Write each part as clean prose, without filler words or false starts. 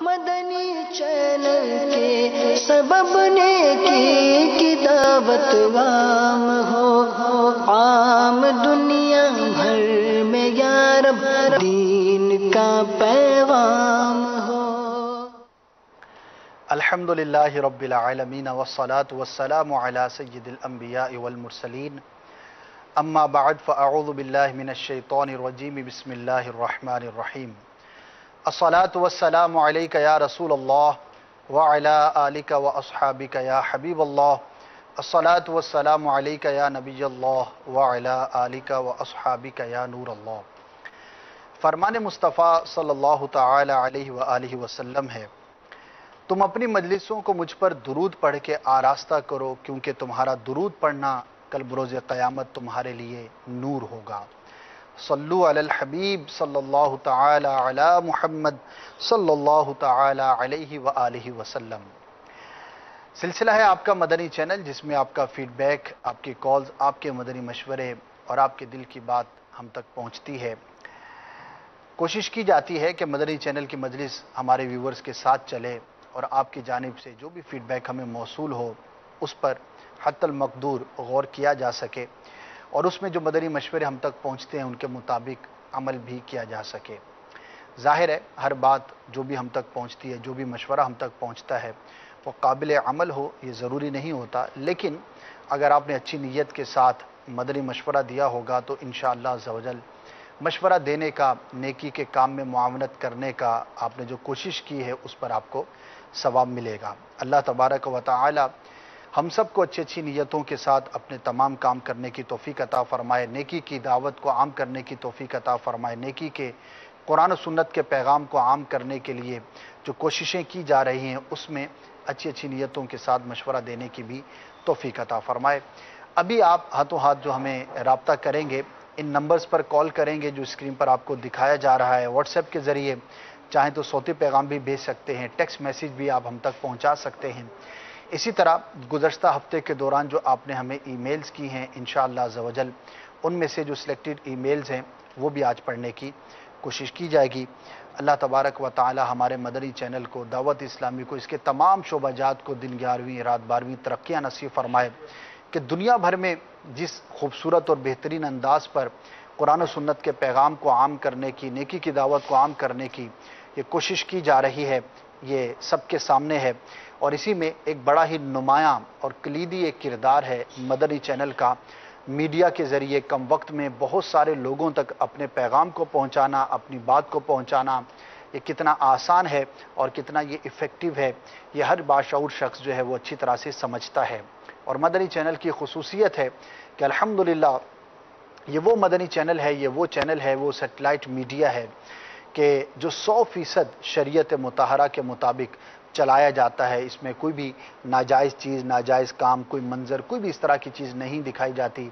مدنی channel کے سبب نیکی کی دعوت عام ہو، عام دنیا بھر میں یا رب دین کا پیغام ہو۔ الحمدللہ رب العالمین والصلاة والسلام علی سید الانبیاء والمرسلین، اما بعد فاعوذ باللہ من الشیطان الرجیم، بسم اللہ الرحمن الرحیم۔ الصلاة والسلام علیک یا رسول اللہ وعلی آلک واصحابک یا حبیب اللہ۔ الصلاة والسلام علیک یا نبی اللہ وعلی آلک واصحابک یا نور اللہ۔ فرمان مصطفیٰ صلی اللہ تعالی علیہ وآلہ وسلم ہے، تم اپنی مجلسوں کو مجھ پر درود پڑھ کے آراستہ کرو، کیونکہ تمہارا درود پڑھنا کل بروز قیامت تمہارے لیے نور ہوگا۔ صلو علی الحبیب صلی اللہ تعالی علی محمد صلی اللہ تعالی علیہ وآلہ وسلم۔ سلسلہ ہے آپ کا مدنی چینل، جس میں آپ کا فیڈ بیک، آپ کی کالز، آپ کے مدنی مشورے اور آپ کے دل کی بات ہم تک پہنچتی ہے۔ کوشش کی جاتی ہے کہ مدنی چینل کی مجلس ہمارے ویورز کے ساتھ چلے اور آپ کی جانب سے جو بھی فیڈ بیک ہمیں موصول ہو اس پر حتی المقدور غور کیا جا سکے، اور اس میں جو مدنی مشورے ہم تک پہنچتے ہیں ان کے مطابق عمل بھی کیا جا سکے۔ ظاہر ہے ہر بات جو بھی ہم تک پہنچتی ہے، جو بھی مشورہ ہم تک پہنچتا ہے وہ قابل عمل ہو، یہ ضروری نہیں ہوتا، لیکن اگر آپ نے اچھی نیت کے ساتھ مدنی مشورہ دیا ہوگا تو انشاءاللہ عز و جل مشورہ دینے کا، نیکی کے کام میں معاونت کرنے کا آپ نے جو کوشش کی ہے اس پر آپ کو ثواب ملے گا۔ اللہ تبارک و تعالی ہم سب کو اچھی نیتوں کے ساتھ اپنے تمام کام کرنے کی توفیق عطا فرمائے، نیکی کی دعوت کو عام کرنے کی توفیق عطا فرمائے، نیکی کے قرآن و سنت کے پیغام کو عام کرنے کے لیے جو کوششیں کی جا رہی ہیں اس میں اچھی نیتوں کے ساتھ مشورہ دینے کی بھی توفیق عطا فرمائے۔ ابھی آپ ہاتھوں ہاتھ جو ہمیں رابطہ کریں گے، ان نمبرز پر کال کریں گے جو اسکرین پر آپ کو دکھایا جا رہا ہے، واٹس ایپ کے ذریعے چاہیں تو صوتی پیغام بھی بھیج سکتے ہیں، ٹیکسٹ میسیج بھی آپ ہم تک پہنچا سکتے ہیں۔ اسی طرح گزشتہ ہفتے کے دوران جو آپ نے ہمیں ای میلز کی ہیں، انشاءاللہ عز و جل ان میں سے جو سلیکٹڈ ای میلز ہیں وہ بھی آج پڑھنے کی کوشش کی جائے گی۔ اللہ تبارک و تعالی ہمارے مدنی چینل کو، دعوت اسلامی کو، اس کے تمام شعبہ جات کو دن 11ویں رات 12ویں ترقیاں نصیب فرمائے کہ دنیا بھر میں جس خوبصورت اور بہترین انداز پر قرآن و سنت کے پیغام کو عام کرنے کی، نیکی کی دعوت کو عام کرنے کی یہ کوشش کی جا رہی ہے، یہ سب کے سامنے ہے، اور اسی میں ایک بڑا ہی نمایاں اور کلیدی ایک کردار ہے مدنی چینل کا، میڈیا کے ذریعے کم وقت میں بہت سارے لوگوں تک اپنے پیغام کو پہنچانا، اپنی بات کو پہنچانا۔ یہ کتنا آسان ہے اور کتنا یہ ایفیکٹو ہے، یہ ہر باشعور شخص جو ہے وہ اچھی طرح سے سمجھتا ہے۔ اور مدنی چینل کی خصوصیت ہے کہ الحمدللہ یہ وہ مدنی چینل ہے، یہ وہ چینل ہے، وہ سیٹلائٹ میڈیا ہے کہ جو 100% شریعت مطہرہ کے مطابق چلایا جاتا ہے۔ اس میں کوئی بھی ناجائز چیز، ناجائز کام، کوئی منظر، کوئی بھی اس طرح کی چیز نہیں دکھائی جاتی۔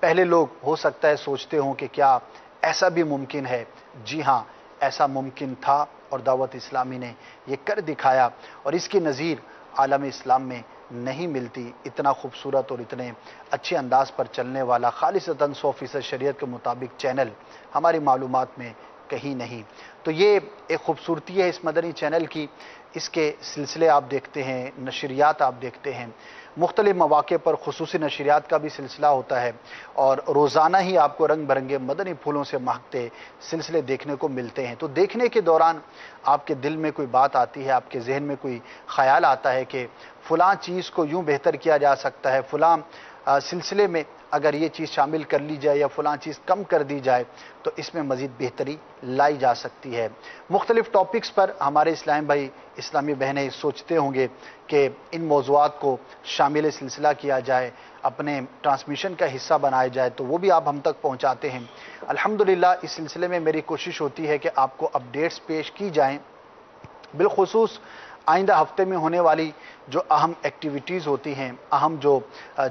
پہلے لوگ ہو سکتا ہے سوچتے ہوں کہ کیا ایسا بھی ممکن ہے؟ جی ہاں، ایسا ممکن تھا اور دعوت اسلامی نے یہ کر دکھایا، اور اس کی نظیر عالم اسلام میں نہیں ملتی۔ اتنا خوبصورت اور اتنے اچھے انداز پر چلنے والا خالصتاً 100% شریعت کے مطابق چینل ہماری معلومات میں کہیں نہیں۔ تو یہ ایک خوبصورتی ہے اس مدنی چینل کی، اس کے سلسلے آپ دیکھتے ہیں، نشریات آپ دیکھتے ہیں، مختلف مواقع پر خصوصی نشریات کا بھی سلسلہ ہوتا ہے، اور روزانہ ہی آپ کو رنگ برنگے مدنی پھولوں سے مہکتے سلسلے دیکھنے کو ملتے ہیں۔ تو دیکھنے کے دوران آپ کے دل میں کوئی بات آتی ہے، آپ کے ذہن میں کوئی خیال آتا ہے کہ فلاں چیز کو یوں بہتر کیا جا سکتا ہے، فلاں سلسلے میں اگر یہ چیز شامل کر لی جائے یا فلاں چیز کم کر دی جائے تو اس میں مزید بہتری لائی جا سکتی ہے۔ مختلف ٹاپکس پر ہمارے اسلام بھائی، اسلامی بہنیں سوچتے ہوں گے کہ ان موضوعات کو شامل سلسلہ کیا جائے، اپنے ٹرانسمیشن کا حصہ بنایا جائے، تو وہ بھی آپ ہم تک پہنچاتے ہیں۔ الحمدللہ اس سلسلے میں میری کوشش ہوتی ہے کہ آپ کو اپڈیٹس پیش کی جائیں، بالخصوص آئندہ ہفتے میں ہونے والی جو اہم ایکٹیویٹیز ہوتی ہیں، اہم جو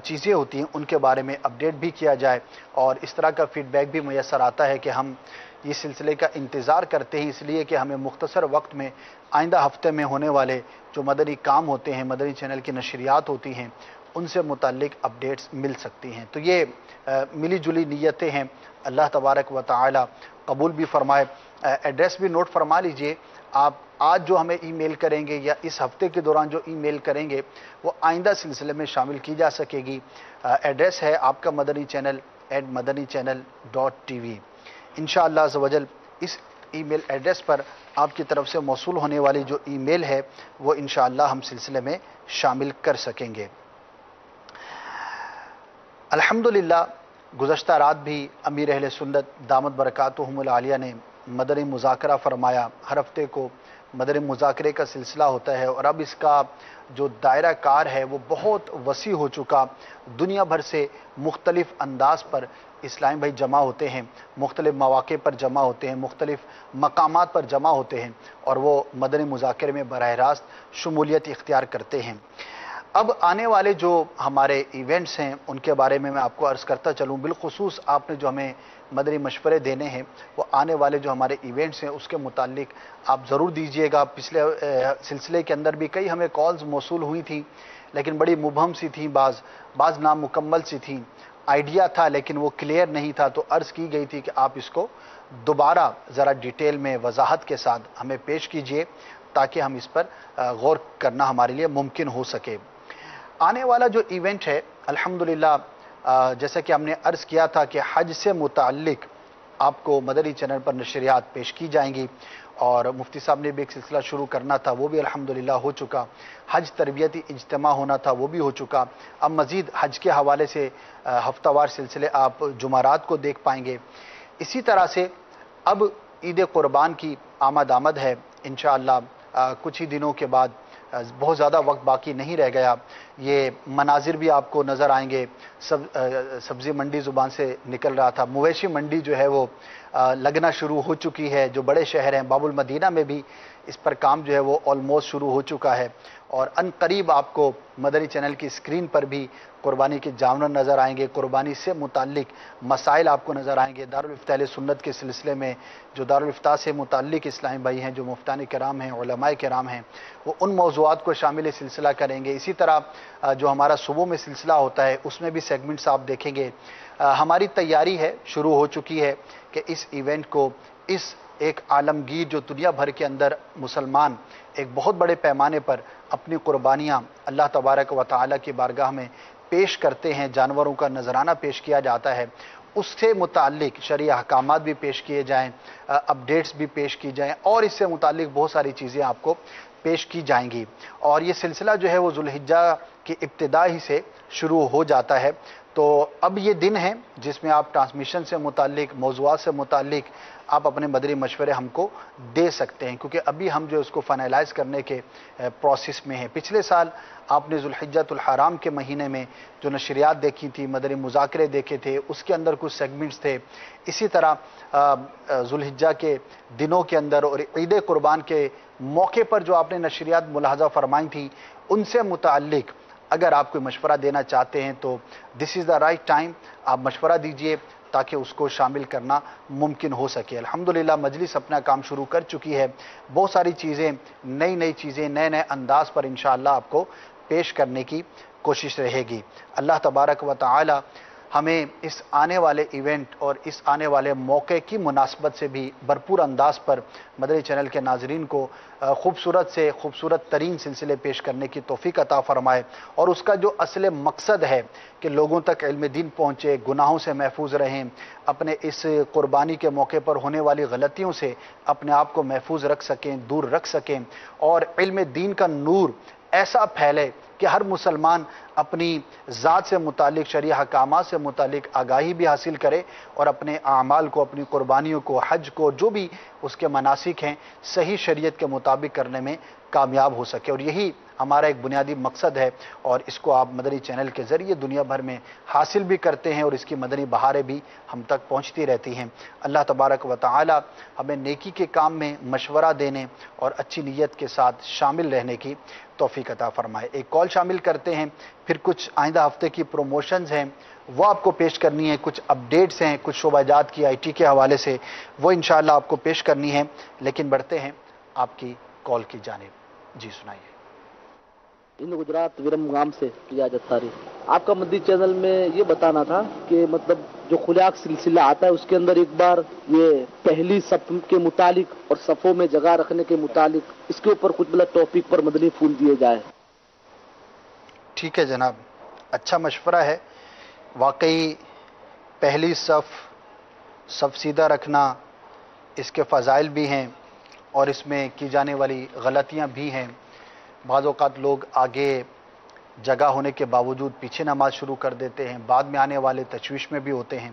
چیزیں ہوتی ہیں ان کے بارے میں اپڈیٹ بھی کیا جائے، اور اس طرح کا فیڈ بیک بھی میسر آتا ہے کہ ہم یہ سلسلے کا انتظار کرتے ہیں، اس لیے کہ ہمیں مختصر وقت میں آئندہ ہفتے میں ہونے والے جو مدنی کام ہوتے ہیں، مدنی چینل کی نشریات ہوتی ہیں، ان سے متعلق اپڈیٹس مل سکتی ہیں۔ تو یہ ملی جلی نیتیں ہیں، اللہ تبارک و تعالی قبول بھی فرمائے۔ ایڈریس بھی نوٹ فرما لیجئے، آپ آج جو ہمیں ای میل کریں گے یا اس ہفتے کے دوران جو ای میل کریں گے وہ آئندہ سلسلے میں شامل کی جا سکے گی۔ ایڈریس ہے آپ کا مدنی چینل @madanichannel.tv۔ انشاءاللہ عز و جل اس ای میل ایڈریس پر آپ کی طرف سے موصول ہونے والی جو ای میل ہے وہ انشاءاللہ ہم سلسلے میں شامل کر سکیں گے۔ الحمدللہ گزشتہ رات بھی امیر اہل سنت دامت برکاتہم العالیہ نے مدنی مذاکرہ فرمایا۔ ہر ہفتے کو مدنی مذاکرے کا سلسلہ ہوتا ہے اور اب اس کا جو دائرہ کار ہے وہ بہت وسیع ہو چکا۔ دنیا بھر سے مختلف انداز پر اسلام بھائی جمع ہوتے ہیں، مختلف مواقع پر جمع ہوتے ہیں، مختلف مقامات پر جمع ہوتے ہیں اور وہ مدنی مذاکرے میں براہ راست شمولیت اختیار کرتے ہیں۔ اب آنے والے جو ہمارے ایونٹس ہیں ان کے بارے میں آپ کو عرض کرتا چلوں، بالخصوص آپ نے جو ہمیں مدنی مشورے دینے ہیں وہ آنے والے جو ہمارے ایونٹس ہیں اس کے متعلق آپ ضرور دیجئے گا۔ پچھلے سلسلے کے اندر بھی کئی ہمیں کالز موصول ہوئی تھیں لیکن بڑی مبہم سی تھیں، بعض نامکمل سی تھیں، آئیڈیا تھا لیکن وہ کلیئر نہیں تھا، تو عرض کی گئی تھی کہ آپ اس کو دوبارہ ذرا ڈیٹیل میں وضاحت کے ساتھ ہمیں پیش کیجئے تاکہ ہم اس پر غور کرنا ہمارے لیے ممکن ہو سکے۔ آنے والا جو ایونٹ ہے الحمدللہ جیسا کہ ہم نے عرض کیا تھا کہ حج سے متعلق آپ کو مدنی چینل پر نشریات پیش کی جائیں گی اور مفتی صاحب نے بھی ایک سلسلہ شروع کرنا تھا وہ بھی الحمدللہ ہو چکا، حج تربیتی اجتماع ہونا تھا وہ بھی ہو چکا۔ اب مزید حج کے حوالے سے ہفتہ وار سلسلے آپ جمعرات کو دیکھ پائیں گے۔ اسی طرح سے اب عید قربان کی آمد ہے انشاءاللہ کچھ ہی دنوں کے بعد، بہت زیادہ وقت باقی نہیں رہ گیا۔ یہ مناظر بھی آپ کو نظر آئیں گے، سبزی منڈی زبان سے نکل رہا تھا، مویشی منڈی جو ہے وہ لگنا شروع ہو چکی ہے۔ جو بڑے شہر ہیں باب المدینہ میں بھی اس پر کام جو ہے وہ آلموسٹ شروع ہو چکا ہے اور ان قریب آپ کو مدنی چینل کی اسکرین پر بھی قربانی کے جانور نظر آئیں گے، قربانی سے متعلق مسائل آپ کو نظر آئیں گے۔ دارالفتہ اہل سنت کے سلسلے میں جو دارالفتہ سے متعلق اسلامی بھائی ہیں، جو مفتیان کرام ہیں، علماء کرام ہیں، وہ ان موضوعات کو شامل سلسلہ کریں گے۔ اسی طرح جو ہمارا صبح میں سلسلہ ہوتا ہے اس میں بھی سیگمنٹس آپ دیکھیں گے۔ ہماری تیاری ہے، شروع ہو چکی ہے کہ اس ایونٹ کو اس ایک عالمگیر جو دنیا بھر کے اندر مسلمان ایک بہت بڑے پیمانے پر اپنی قربانیاں اللہ تبارک و تعالی کی بارگاہ میں پیش کرتے ہیں، جانوروں کا نذرانہ پیش کیا جاتا ہے، اس سے متعلق شرعی احکامات بھی پیش کیے جائیں، اپڈیٹس بھی پیش کی جائیں اور اس سے متعلق بہت ساری چیزیں آپ کو پیش کی جائیں گی۔ اور یہ سلسلہ جو ہے وہ ذوالحجہ کی ابتدا ہی سے شروع ہو جاتا ہے، تو اب یہ دن ہے جس میں آپ ٹرانسمیشن سے متعلق، موضوعات سے متعلق آپ اپنے مدنی مشورے ہم کو دے سکتے ہیں، کیونکہ ابھی ہم جو اس کو فائنلائز کرنے کے پروسیس میں ہیں۔ پچھلے سال آپ نے ذوالحجۃ الحرام کے مہینے میں جو نشریات دیکھی تھی، مدنی مذاکرے دیکھے تھے، اس کے اندر کچھ سیگمنٹس تھے۔ اسی طرح ذوالحجہ کے دنوں کے اندر اور عید قربان کے موقع پر جو آپ نے نشریات ملاحظہ فرمائی تھی، ان سے متعلق اگر آپ کوئی مشورہ دینا چاہتے ہیں تو دس از دا رائٹ ٹائم، آپ مشورہ دیجئے تاکہ اس کو شامل کرنا ممکن ہو سکے۔ الحمدللہ مجلس اپنا کام شروع کر چکی ہے، بہت ساری چیزیں، نئی چیزیں، نئے انداز پر انشاءاللہ آپ کو پیش کرنے کی کوشش رہے گی۔ اللہ تبارک و تعالی ہمیں اس آنے والے ایونٹ اور اس آنے والے موقع کی مناسبت سے بھی بھرپور انداز پر مدنی چینل کے ناظرین کو خوبصورت سے خوبصورت ترین سلسلے پیش کرنے کی توفیق عطا فرمائے، اور اس کا جو اصل مقصد ہے کہ لوگوں تک علم دین پہنچے، گناہوں سے محفوظ رہیں، اپنے اس قربانی کے موقع پر ہونے والی غلطیوں سے اپنے آپ کو محفوظ رکھ سکیں، دور رکھ سکیں، اور علم دین کا نور ایسا پھیلے کہ ہر مسلمان اپنی ذات سے متعلق، شرعی احکامات سے متعلق آگاہی بھی حاصل کرے اور اپنے اعمال کو، اپنی قربانیوں کو، حج کو، جو بھی اس کے مناسک ہیں، صحیح شریعت کے مطابق کرنے میں کامیاب ہو سکے۔ اور یہی ہمارا ایک بنیادی مقصد ہے اور اس کو آپ مدنی چینل کے ذریعے دنیا بھر میں حاصل بھی کرتے ہیں اور اس کی مدنی بہاریں بھی ہم تک پہنچتی رہتی ہیں۔ اللہ تبارک و تعالی ہمیں نیکی کے کام میں مشورہ دینے اور اچھی نیت کے ساتھ شامل رہنے کی توفیق عطا فرمائے۔ ایک کال شامل کرتے ہیں، پھر کچھ آئندہ ہفتے کی پروموشنز ہیں وہ آپ کو پیش کرنی ہے، کچھ اپڈیٹس ہیں کچھ شعبہ جات کی آئی ٹی کے حوالے سے، وہ انشاءاللہ آپ کو پیش کرنی ہے، لیکن بڑھتے ہیں آپ کی کال کی جانب۔ جی سنائیے۔ ہند گجرات ورم گام سے اجاز اتاری. آپ کا مدی چینل میں یہ بتانا تھا کہ مطلب جو خلاق سلسلہ آتا ہے اس کے اندر ایک بار یہ پہلی صف کے متعلق اور صفوں میں جگہ رکھنے کے متعلق اس کے اوپر کچھ مطلب ٹاپک پر مدنی پھول دیے جائے. ٹھیک ہے جناب، اچھا مشورہ ہے. واقعی پہلی صف سیدھا رکھنا، اس کے فضائل بھی ہیں اور اس میں کی جانے والی غلطیاں بھی ہیں. بعض اوقات لوگ آگے جگہ ہونے کے باوجود پیچھے نماز شروع کر دیتے ہیں، بعد میں آنے والے تشویش میں بھی ہوتے ہیں.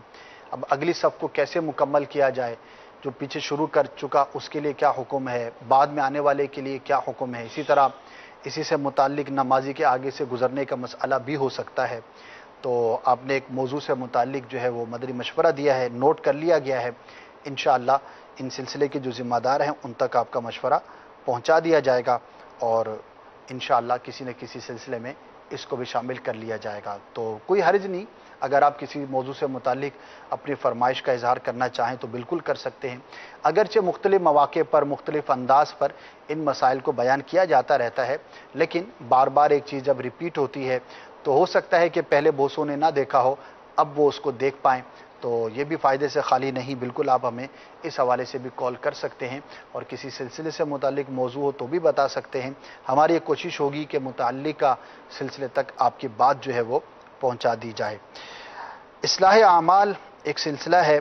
اب اگلی صف کو کیسے مکمل کیا جائے، جو پیچھے شروع کر چکا اس کے لیے کیا حکم ہے، بعد میں آنے والے کے لیے کیا حکم ہے. اسی طرح اسی سے متعلق نمازی کے آگے سے گزرنے کا مسئلہ بھی ہو سکتا ہے. تو آپ نے ایک موضوع سے متعلق جو ہے وہ مدنی مشورہ دیا ہے، نوٹ کر لیا گیا ہے. انشاءاللہ ان سلسلے کے جو ذمہ دار ہیں ان تک آپ کا مشورہ پہنچا دیا جائے گا اور انشاءاللہ کسی نہ کسی سلسلے میں اس کو بھی شامل کر لیا جائے گا. تو کوئی حرج نہیں، اگر آپ کسی موضوع سے متعلق اپنی فرمائش کا اظہار کرنا چاہیں تو بالکل کر سکتے ہیں. اگرچہ مختلف مواقع پر مختلف انداز پر ان مسائل کو بیان کیا جاتا رہتا ہے، لیکن بار بار ایک چیز جب ریپیٹ ہوتی ہے تو ہو سکتا ہے کہ پہلے بوسوں نے نہ دیکھا ہو، اب وہ اس کو دیکھ پائیں. تو یہ بھی فائدے سے خالی نہیں. بالکل آپ ہمیں اس حوالے سے بھی کال کر سکتے ہیں اور کسی سلسلے سے متعلق موضوع ہو تو بھی بتا سکتے ہیں. ہماری ایک کوشش ہوگی کہ متعلقہ سلسلے تک آپ کی بات جو ہے وہ پہنچا دی جائے. اصلاح اعمال ایک سلسلہ ہے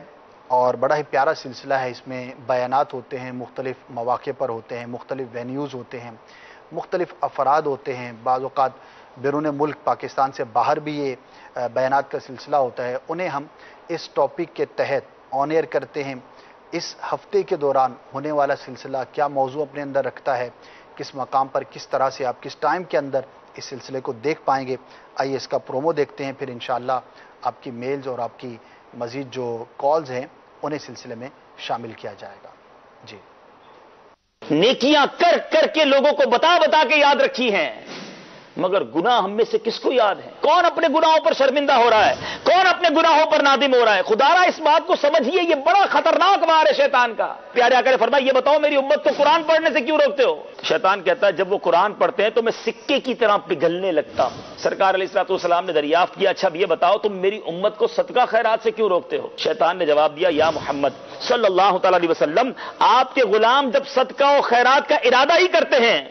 اور بڑا ہی پیارا سلسلہ ہے. اس میں بیانات ہوتے ہیں، مختلف مواقع پر ہوتے ہیں، مختلف وینیوز ہوتے ہیں، مختلف افراد ہوتے ہیں. بعض اوقات بیرون ملک پاکستان سے باہر بھی یہ بیانات کا سلسلہ ہوتا ہے. انہیں ہم اس ٹاپک کے تحت آن ایئر کرتے ہیں. اس ہفتے کے دوران ہونے والا سلسلہ کیا موضوع اپنے اندر رکھتا ہے، کس مقام پر کس طرح سے آپ کس ٹائم کے اندر اس سلسلے کو دیکھ پائیں گے. آئیے اس کا پرومو دیکھتے ہیں، پھر انشاءاللہ آپ کی میلز اور آپ کی مزید جو کالز ہیں انہیں سلسلے میں شامل کیا جائے گا. جی، نیکیاں کر کر کے لوگوں کو بتا بتا کے یاد رکھی ہیں، مگر گناہ ہم میں سے کس کو یاد ہے؟ کون اپنے گناہوں پر شرمندہ ہو رہا ہے؟ کون اپنے گناہوں پر نادم ہو رہا ہے؟ خدا را اس بات کو سمجھیے، یہ بڑا خطرناک وار ہے شیطان کا. پیارے آقا نے فرمایا یہ بتاؤ میری امت کو قرآن پڑھنے سے کیوں روکتے ہو؟ شیطان کہتا ہے جب وہ قرآن پڑھتے ہیں تو میں سکے کی طرح پگھلنے لگتا ہوں. سرکار علیہ الصلوۃ والسلام نے دریافت کیا اچھا یہ بتاؤ تم میری امت کو صدقہ خیرات سے کیوں روکتے ہو؟ شیطان نے جواب دیا یا محمد صلی اللہ تعالی علیہ وسلم، آپ کے غلام جب صدقہ و خیرات کا ارادہ ہی کرتے ہیں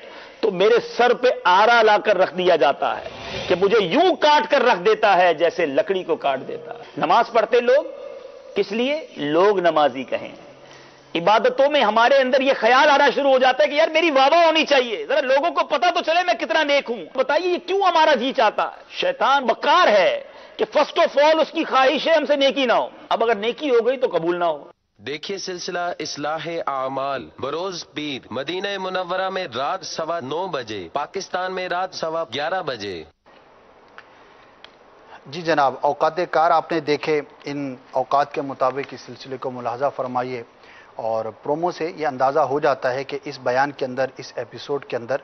تو میرے سر پہ آرا لا کر رکھ دیا جاتا ہے کہ مجھے یوں کاٹ کر رکھ دیتا ہے جیسے لکڑی کو کاٹ دیتا ہے. نماز پڑھتے لوگ کس لیے؟ لوگ نمازی کہیں. عبادتوں میں ہمارے اندر یہ خیال آنا شروع ہو جاتا ہے کہ یار میری واہ واہ ہونی چاہیے، ذرا لوگوں کو پتا تو چلے میں کتنا نیک ہوں. بتائیے یہ کیوں ہمارا جی چاہتا ہے؟ شیطان بکار ہے کہ فرسٹ آف آل اس کی خواہش ہے ہم سے نیکی نہ ہو. اب اگر نیکی ہو گئی تو قبول نہ ہو. دیکھیے سلسلہ اصلاح اعمال بروز پیر، مدینہ منورہ میں رات 9:15 بجے، پاکستان میں رات 11:15 بجے. جی جناب، اوقات کار آپ نے دیکھے، ان اوقات کے مطابق اس سلسلے کو ملاحظہ فرمائیے اور پرومو سے یہ اندازہ ہو جاتا ہے کہ اس بیان کے اندر، اس ایپیسوڈ کے اندر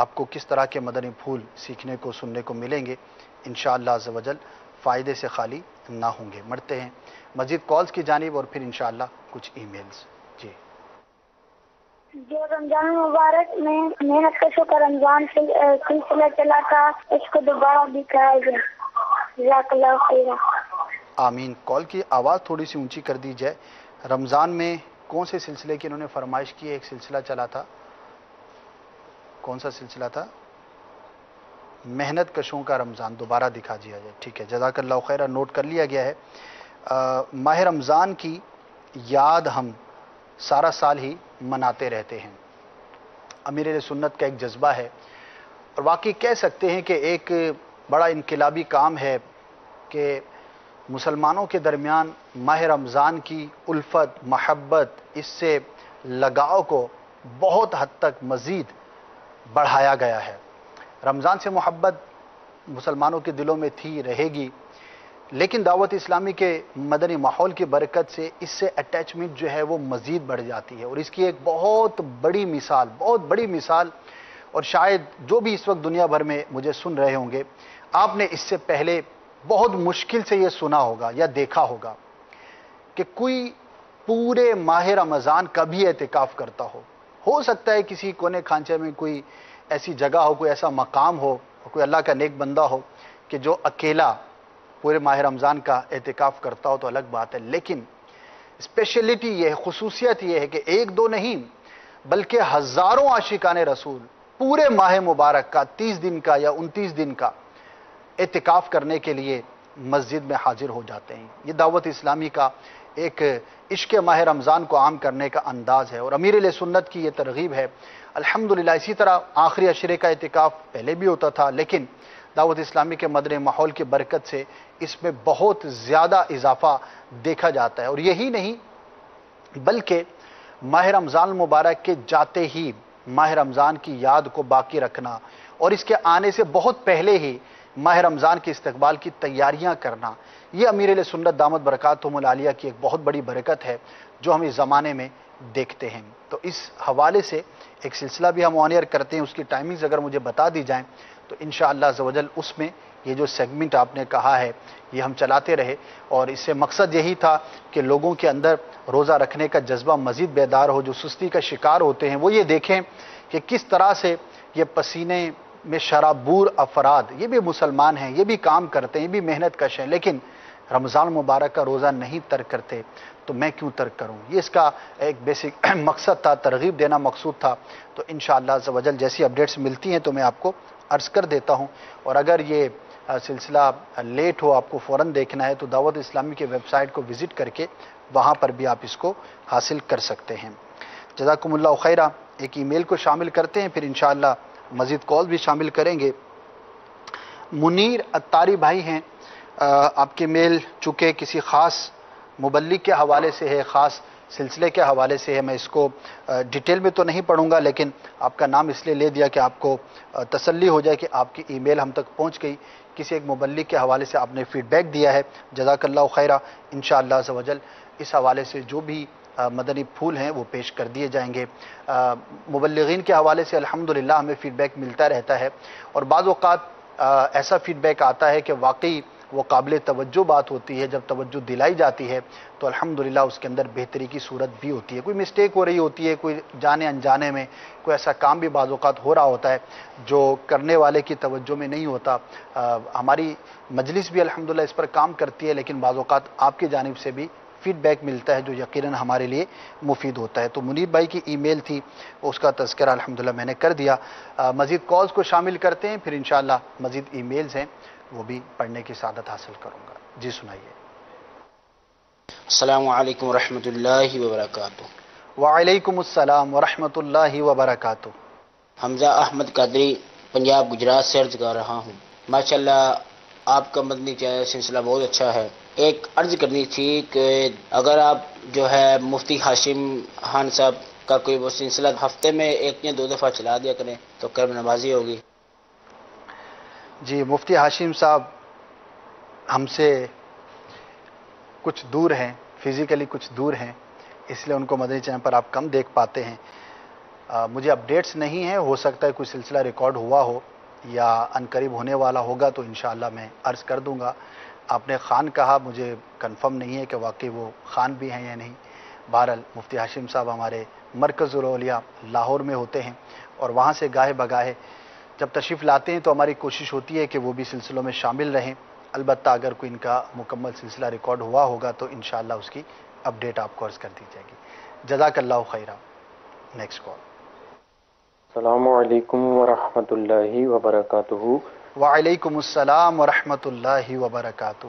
آپ کو کس طرح کے مدنی پھول سیکھنے کو سننے کو ملیں گے. انشاءاللہ عز و جل فائدے سے خالی نہ ہوں گے. مڑتے ہیں مزید کالز کی جانب اور پھر انشاءاللہ کچھ ای میلز. جی، جو رمضان مبارک میں محنت کشوں کا رمضان سلسلہ چلا تھا اس کو دوبارہ دکھایا گیا. جزاک اللہ خیر. آمین. کال کی آواز تھوڑی سی اونچی کر دی جائے. رمضان میں کون سے سلسلے کی انہوں نے فرمائش کی؟ ایک سلسلہ چلا تھا، کون سا سلسلہ تھا؟ محنت کشوں کا رمضان دوبارہ دکھا دیا جائے. ٹھیک ہے، جزاک اللہ خیر، نوٹ کر لیا گیا ہے. ماہ رمضان کی یاد ہم سارا سال ہی مناتے رہتے ہیں. امیر اہل سنت کا ایک جذبہ ہے اور واقعی کہہ سکتے ہیں کہ ایک بڑا انقلابی کام ہے کہ مسلمانوں کے درمیان ماہ رمضان کی الفت، محبت، اس سے لگاؤ کو بہت حد تک مزید بڑھایا گیا ہے. رمضان سے محبت مسلمانوں کے دلوں میں تھی، رہے گی، لیکن دعوت اسلامی کے مدنی ماحول کی برکت سے اس سے اٹیچمنٹ جو ہے وہ مزید بڑھ جاتی ہے. اور اس کی ایک بہت بڑی مثال اور شاید جو بھی اس وقت دنیا بھر میں مجھے سن رہے ہوں گے، آپ نے اس سے پہلے بہت مشکل سے یہ سنا ہوگا یا دیکھا ہوگا کہ کوئی پورے ماہ رمضان کا بھی اعتکاف کرتا ہو. ہو سکتا ہے کسی کونے کھانچے میں کوئی ایسی جگہ ہو, کوئی ایسا مقام ہو, کوئی اللہ کا نیک بندہ ہو کہ جو اکیلا پورے ماہ رمضان کا اعتکاف کرتا ہو تو الگ بات ہے. لیکن اسپیشلٹی یہ ہے, خصوصیت یہ ہے کہ ایک دو نہیں بلکہ ہزاروں عاشقان رسول پورے ماہ مبارک کا 30 دن کا یا 29 دن کا اعتکاف کرنے کے لیے مسجد میں حاضر ہو جاتے ہیں. یہ دعوت اسلامی کا ایک عشق ماہ رمضان کو عام کرنے کا انداز ہے اور امیر اہل سنت کی یہ ترغیب ہے. الحمدللہ اسی طرح آخری عشرے کا اعتکاف پہلے بھی ہوتا تھا, لیکن دعوت اسلامی کے مدنی ماحول کی برکت سے اس میں بہت زیادہ اضافہ دیکھا جاتا ہے. اور یہی نہیں بلکہ ماہ رمضان المبارک کے جاتے ہی ماہ رمضان کی یاد کو باقی رکھنا اور اس کے آنے سے بہت پہلے ہی ماہ رمضان کے استقبال کی تیاریاں کرنا, یہ امیر اہل سنت دامت برکاتہم العالیہ کی ایک بہت بڑی برکت ہے جو ہم اس زمانے میں دیکھتے ہیں. تو اس حوالے سے ایک سلسلہ بھی ہم آن ایئر کرتے ہیں, اس کی ٹائمنگز اگر مجھے بتا دی جائیں تو انشاءاللہ عزوجل اس میں یہ جو سیگمنٹ آپ نے کہا ہے یہ ہم چلاتے رہے. اور اس سے مقصد یہی تھا کہ لوگوں کے اندر روزہ رکھنے کا جذبہ مزید بیدار ہو, جو سستی کا شکار ہوتے ہیں وہ یہ دیکھیں کہ کس طرح سے یہ پسینے میں شرابور افراد, یہ بھی مسلمان ہیں, یہ بھی کام کرتے ہیں, یہ بھی محنت کش ہیں, لیکن رمضان مبارک کا روزہ نہیں ترک کرتے, تو میں کیوں ترک کروں. یہ اس کا ایک بیسک مقصد تھا, ترغیب دینا مقصود تھا. تو انشاءاللہ عزوجل جیسی اپڈیٹس ملتی ہیں تو میں آپ کو عرض کر دیتا ہوں. اور اگر یہ سلسلہ لیٹ ہو, آپ کو فوراً دیکھنا ہے تو دعوت اسلامی کے ویب سائٹ کو وزٹ کر کے وہاں پر بھی آپ اس کو حاصل کر سکتے ہیں. جزاکم اللہ خیرہ. ایک ای میل کو شامل کرتے ہیں, پھر انشاءاللہ مزید کال بھی شامل کریں گے. منیر اتاری بھائی ہیں, آپ کے میل چونکہ کسی خاص مبلغ کے حوالے سے ہے, خاص سلسلے کے حوالے سے ہے, میں اس کو ڈیٹیل میں تو نہیں پڑھوں گا, لیکن آپ کا نام اس لیے لے دیا کہ آپ کو تسلی ہو جائے کہ آپ کی ای میل ہم تک پہنچ گئی. کسی ایک مبلغ کے حوالے سے آپ نے فیڈ بیک دیا ہے, جزاک اللہ خیرہ. انشاءاللہ عزوجل اس حوالے سے جو بھی مدنی پھول ہیں وہ پیش کر دیے جائیں گے. مبلغین کے حوالے سے الحمدللہ ہمیں فیڈ بیک ملتا رہتا ہے, اور بعض اوقات ایسا فیڈ بیک آتا ہے کہ واقعی وہ قابل توجہ بات ہوتی ہے. جب توجہ دلائی جاتی ہے تو الحمدللہ اس کے اندر بہتری کی صورت بھی ہوتی ہے. کوئی مسٹیک ہو رہی ہوتی ہے, کوئی جانے انجانے میں کوئی ایسا کام بھی بعض اوقات ہو رہا ہوتا ہے جو کرنے والے کی توجہ میں نہیں ہوتا. ہماری مجلس بھی الحمدللہ اس پر کام کرتی ہے, لیکن بعض اوقات آپ کی جانب سے بھی فیڈ بیک ملتا ہے جو یقیناً ہمارے لیے مفید ہوتا ہے. تو منیر بھائی کی ای میل تھی, اس کا تذکرہ الحمدللہ میں نے کر دیا. مزید کالز کو شامل کرتے ہیں, پھر انشاءاللہ مزید ای میلز ہیں وہ بھی پڑھنے کی سعادت حاصل کروں گا. جی سنائیے. السلام علیکم ورحمۃ اللہ وبرکاتہ. وعلیکم السلام ورحمۃ اللہ وبرکاتہ. حمزہ احمد قادری پنجاب گجرات سے عرض کر رہا ہوں. ماشاءاللہ آپ کا مدنی سلسلہ بہت اچھا ہے. ایک عرض کرنی تھی کہ اگر آپ جو ہے مفتی ہاشم خان صاحب کا کوئی وہ سلسلہ ہفتے میں ایک یا دو دفعہ چلا دیا کریں تو کرم نوازی ہوگی. جی مفتی ہاشم صاحب ہم سے کچھ دور ہیں, فزیکلی کچھ دور ہیں, اس لیے ان کو مدنی چینل پر آپ کم دیکھ پاتے ہیں. مجھے اپڈیٹس نہیں ہیں, ہو سکتا ہے کوئی سلسلہ ریکارڈ ہوا ہو یا عنقریب ہونے والا ہوگا تو انشاءاللہ میں عرض کر دوں گا. آپ نے خان کہا, مجھے کنفرم نہیں ہے کہ واقعی وہ خان بھی ہیں یا نہیں. بہرحال مفتی ہاشم صاحب ہمارے مرکز الاولیاء لاہور میں ہوتے ہیں, اور وہاں سے گاہے بگاہے جب تشریف لاتے ہیں تو ہماری کوشش ہوتی ہے کہ وہ بھی سلسلوں میں شامل رہیں. البتہ اگر کوئی ان کا مکمل سلسلہ ریکارڈ ہوا ہوگا تو انشاءاللہ اس کی اپڈیٹ آپ کو عرض کر دی جائے گی. جزاک اللہ خیرہ. Next call. السلام علیکم ورحمۃ اللہ وبرکاتہ. وعلیکم السلام ورحمۃ اللہ وبرکاتہ.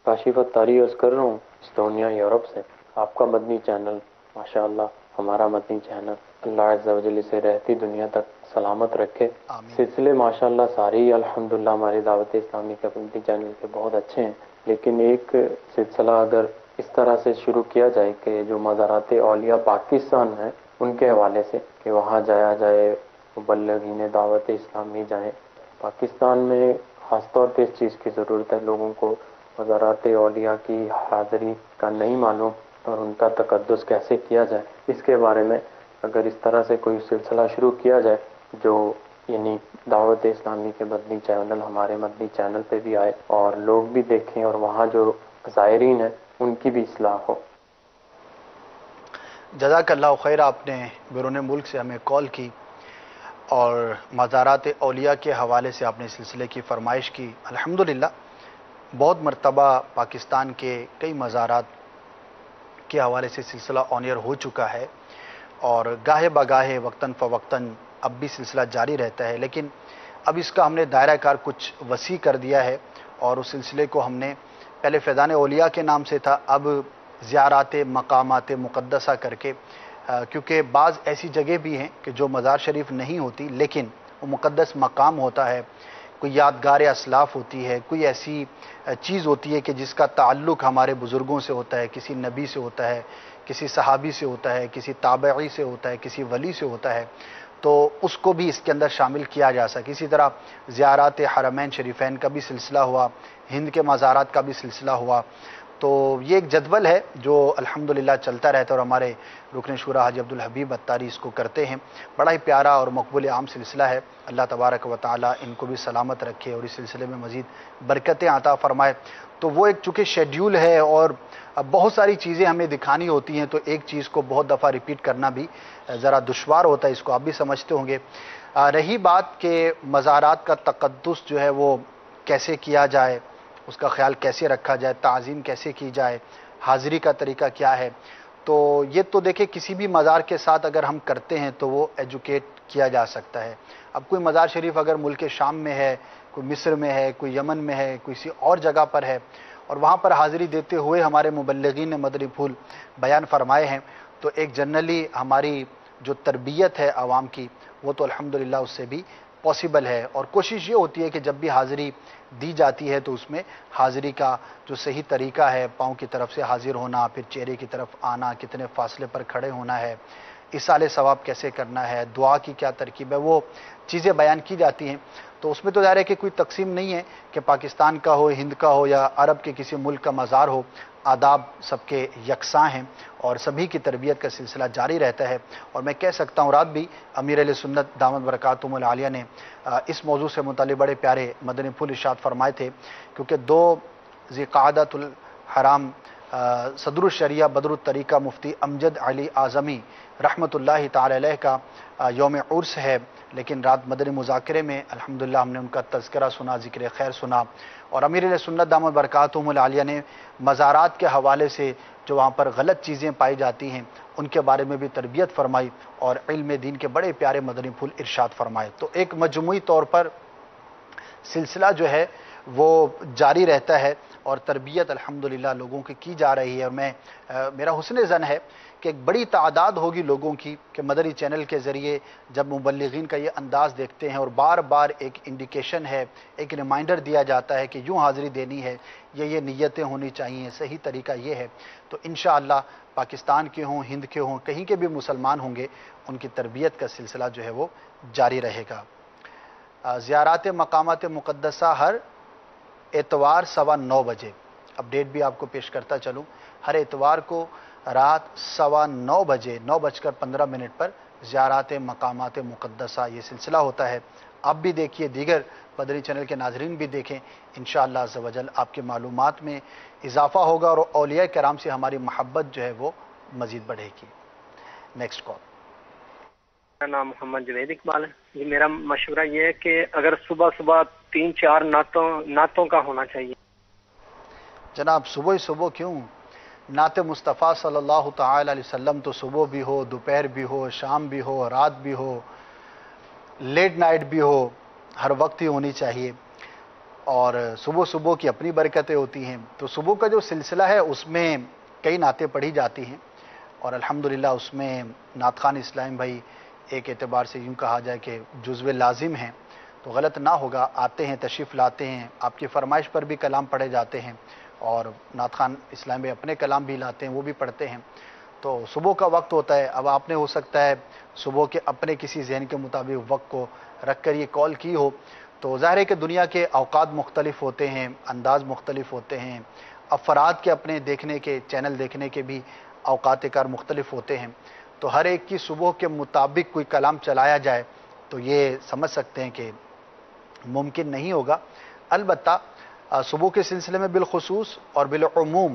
کاشف اتاری عرض کر رہا ہوں استونیا یورپ سے. آپ کا مدنی چینل ماشاءاللہ ہمارا مدنی چینل اللہ عز و جل سے رہتی دنیا تک سلامت رکھے. آمین. سلسلے ماشاءاللہ ساری الحمدللہ ہماری دعوت اسلامی کے مدنی چینل کے بہت اچھے ہیں, لیکن ایک سلسلہ اگر اس طرح سے شروع کیا جائے کہ جو مزارات اولیاء پاکستان ہیں ان کے حوالے سے کہ وہاں جایا جائے, مبلغین دعوت اسلامی جائیں. پاکستان میں خاص طور پہ اس چیز کی ضرورت ہے, لوگوں کو مزارات اولیاء کی حاضری کا نہیں معلوم اور ان کا تقدس کیسے کیا جائے, اس کے بارے میں اگر اس طرح سے کوئی سلسلہ شروع کیا جائے جو یعنی دعوت اسلامی کے مدنی چینل ہمارے مدنی چینل پہ بھی آئے اور لوگ بھی دیکھیں اور وہاں جو زائرین ہیں ان کی بھی اصلاح ہو. جزاک اللہ خیر. آپ نے بیرون ملک سے ہمیں کال کی. اور مزارات اولیاء کے حوالے سے آپ نے سلسلے کی فرمائش کی. الحمدللہ بہت مرتبہ پاکستان کے کئی مزارات کے حوالے سے سلسلہ آن ایئر ہو چکا ہے اور گاہے بگاہے وقتاً فوقتاً اب بھی سلسلہ جاری رہتا ہے، لیکن اب اس کا ہم نے دائرہ کار کچھ وسیع کر دیا ہے اور اس سلسلے کو ہم نے پہلے فیضان اولیاء کے نام سے تھا، اب زیارات مقامات مقدسہ کر کے، کیونکہ بعض ایسی جگہ بھی ہیں کہ جو مزار شریف نہیں ہوتی لیکن وہ مقدس مقام ہوتا ہے، کوئی یادگار اسلاف ہوتی ہے، کوئی ایسی چیز ہوتی ہے کہ جس کا تعلق ہمارے بزرگوں سے ہوتا ہے، کسی نبی سے ہوتا ہے، کسی صحابی سے ہوتا ہے، کسی تابعی سے ہوتا ہے، کسی ولی سے ہوتا ہے، تو اس کو بھی اس کے اندر شامل کیا جا سکے. اسی طرح زیارات حرمین شریفین کا بھی سلسلہ ہوا، ہند کے مزارات کا بھی سلسلہ ہوا. تو یہ ایک جدول ہے جو الحمدللہ چلتا رہتا ہے اور ہمارے رکن شورا حاجی عبدالحبیب اتاری اس کو کرتے ہیں. بڑا ہی پیارا اور مقبول عام سلسلہ ہے. اللہ تبارک و تعالی ان کو بھی سلامت رکھے اور اس سلسلے میں مزید برکتیں عطا فرمائے. تو وہ ایک چونکہ شیڈیول ہے اور بہت ساری چیزیں ہمیں دکھانی ہوتی ہیں تو ایک چیز کو بہت دفعہ ریپیٹ کرنا بھی ذرا دشوار ہوتا ہے، اس کو آپ بھی سمجھتے ہوں گے. رہی بات کہ مزارات کا تقدس جو ہے وہ کیسے کیا جائے، اس کا خیال کیسے رکھا جائے، تعظیم کیسے کی جائے، حاضری کا طریقہ کیا ہے، تو یہ تو دیکھیں کسی بھی مزار کے ساتھ اگر ہم کرتے ہیں تو وہ ایجوکیٹ کیا جا سکتا ہے. اب کوئی مزار شریف اگر ملک شام میں ہے، کوئی مصر میں ہے، کوئی یمن میں ہے، کسی اور جگہ پر ہے اور وہاں پر حاضری دیتے ہوئے ہمارے مبلغین نے مدنی پھول بیان فرمائے ہیں، تو ایک جنرلی ہماری جو تربیت ہے عوام کی وہ تو الحمدللہ اس سے بھی پاسبل ہے. اور کوشش یہ ہوتی ہے کہ جب بھی حاضری دی جاتی ہے تو اس میں حاضری کا جو صحیح طریقہ ہے، پاؤں کی طرف سے حاضر ہونا، پھر چہرے کی طرف آنا، کتنے فاصلے پر کھڑے ہونا ہے، ایصال ثواب کیسے کرنا ہے، دعا کی کیا ترکیب ہے، وہ چیزیں بیان کی جاتی ہیں. تو اس میں تو ظاہر ہے کہ کوئی تقسیم نہیں ہے کہ پاکستان کا ہو، ہند کا ہو یا عرب کے کسی ملک کا مزار ہو، آداب سب کے یکساں ہیں اور سبھی کی تربیت کا سلسلہ جاری رہتا ہے. اور میں کہہ سکتا ہوں رات بھی امیر اہل سنت دامت برکاتہم العالیہ نے اس موضوع سے متعلق بڑے پیارے مدنی پھول ارشاد فرمائے تھے، کیونکہ 2 ذی قعدۃ الحرام صدر الشریعہ بدر الطریقہ مفتی امجد علی اعظمی رحمۃ اللہ تعالی علیہ کا یوم عرس ہے، لیکن رات مدنی مذاکرے میں الحمدللہ ہم نے ان کا تذکرہ سنا، ذکر خیر سنا، اور امیر اہل سنت دامت برکاتہم العالیہ نے مزارات کے حوالے سے جو وہاں پر غلط چیزیں پائی جاتی ہیں ان کے بارے میں بھی تربیت فرمائی اور علم دین کے بڑے پیارے مدنی پھول ارشاد فرمائے. تو ایک مجموعی طور پر سلسلہ جو ہے وہ جاری رہتا ہے اور تربیت الحمدللہ لوگوں کی جا رہی ہے. اور میرا حسن ظن ہے کہ ایک بڑی تعداد ہوگی لوگوں کی کہ مدنی چینل کے ذریعے جب مبلغین کا یہ انداز دیکھتے ہیں اور بار بار ایک انڈیکیشن ہے، ایک ریمائنڈر دیا جاتا ہے کہ یوں حاضری دینی ہے، یہ نیتیں ہونی چاہیے، صحیح طریقہ یہ ہے، تو انشاءاللہ پاکستان کے ہوں، ہند کے ہوں، کہیں کے بھی مسلمان ہوں گے، ان کی تربیت کا سلسلہ جو ہے وہ جاری رہے گا. زیارات مقامات مقدسہ ہر اتوار 9:15 بجے، اپڈیٹ بھی آپ کو پیش کرتا چلوں، ہر اتوار کو رات 9:15 بجے 9:15 پر زیارات مقامات مقدسہ یہ سلسلہ ہوتا ہے. آپ بھی دیکھیے، دیگر مدنی چینل کے ناظرین بھی دیکھیں، انشاءاللہ عز و جل آپ کے معلومات میں اضافہ ہوگا اور اولیاء کرام سے ہماری محبت جو ہے وہ مزید بڑھے گی. Next call. میرا نام محمد جوید اقبال ہے جی. میرا مشورہ یہ ہے کہ اگر صبح صبح 3-4 نعتوں کا ہونا چاہیے. جناب صبح کیوں؟ نعت مصطفیٰ صلی اللہ تعالی علیہ وسلم تو صبح بھی ہو، دوپہر بھی ہو، شام بھی ہو، رات بھی ہو، لیٹ نائٹ بھی ہو، ہر وقت ہی ہونی چاہیے. اور صبح کی اپنی برکتیں ہوتی ہیں. تو صبح کا جو سلسلہ ہے اس میں کئی نعتیں پڑھی جاتی ہیں اور الحمدللہ اس میں نعت خان اسلام بھائی ایک اعتبار سے یوں کہا جائے کہ جزو لازم ہیں، تو غلط نہ ہوگا، آتے ہیں، تشریف لاتے ہیں، آپ کی فرمائش پر بھی کلام پڑھے جاتے ہیں اور نعت خان اسلام بھائی اپنے کلام بھی لاتے ہیں، وہ بھی پڑھتے ہیں. تو صبح کا وقت ہوتا ہے. اب آپ نے ہو سکتا ہے صبح کے اپنے کسی ذہن کے مطابق وقت کو رکھ کر یہ کال کی ہو، تو ظاہر ہے کہ دنیا کے اوقات مختلف ہوتے ہیں، انداز مختلف ہوتے ہیں، افراد کے اپنے دیکھنے کے، چینل دیکھنے کے بھی اوقات کار مختلف ہوتے ہیں. تو ہر ایک کی صبح کے مطابق کوئی کلام چلایا جائے تو یہ سمجھ سکتے ہیں کہ ممکن نہیں ہوگا. البتہ صبح کے سلسلے میں بالخصوص اور بالعموم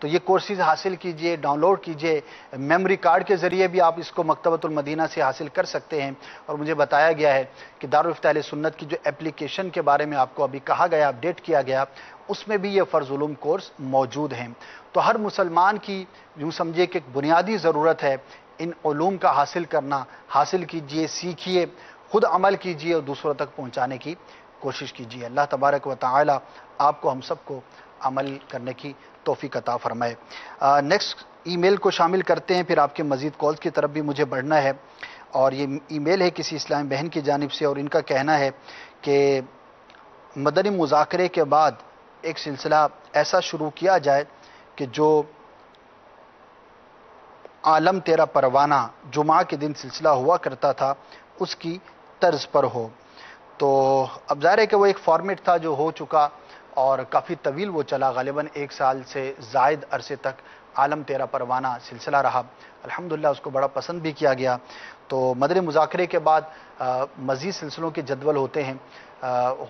تو یہ کورسز حاصل کیجئے، ڈاؤن لوڈ کیجئے، میموری کارڈ کے ذریعے بھی آپ اس کو مکتبۃ المدینہ سے حاصل کر سکتے ہیں۔ اور مجھے بتایا گیا ہے کہ دارالفتہ اہل سنت کی جو اپلیکیشن کے بارے میں آپ کو ابھی کہا گیا، اپڈیٹ کیا گیا، اس میں بھی یہ فرض علوم کورس موجود ہیں۔ تو ہر مسلمان کی یوں سمجھے کہ ایک بنیادی ضرورت ہے ان علوم کا حاصل کرنا۔ حاصل کیجئے، سیکھیے، خود عمل کیجئے اور دوسروں تک پہنچانے کی کوشش کیجئے۔ اللہ تبارک و تعالی آپ کو، ہم سب کو عمل کرنے کی توفیق عطا فرمائے۔ نیکسٹ ای میل کو شامل کرتے ہیں، پھر آپ کے مزید کالز کی طرف بھی مجھے بڑھنا ہے۔ اور یہ ای میل ہے کسی اسلامی بہن کی جانب سے، اور ان کا کہنا ہے کہ مدنی مذاکرے کے بعد ایک سلسلہ ایسا شروع کیا جائے کہ جو عالم تیرا پروانہ جمعہ کے دن سلسلہ ہوا کرتا تھا اس کی طرز پر ہو۔ تو اب ظاہر ہے کہ وہ ایک فارمیٹ تھا جو ہو چکا اور کافی طویل وہ چلا، غالباً 1 سال سے زائد عرصے تک عالم تیرا پروانہ سلسلہ رہا۔ الحمدللہ اس کو بڑا پسند بھی کیا گیا۔ تو مدنی مذاکرے کے بعد مزید سلسلوں کے جدول ہوتے ہیں،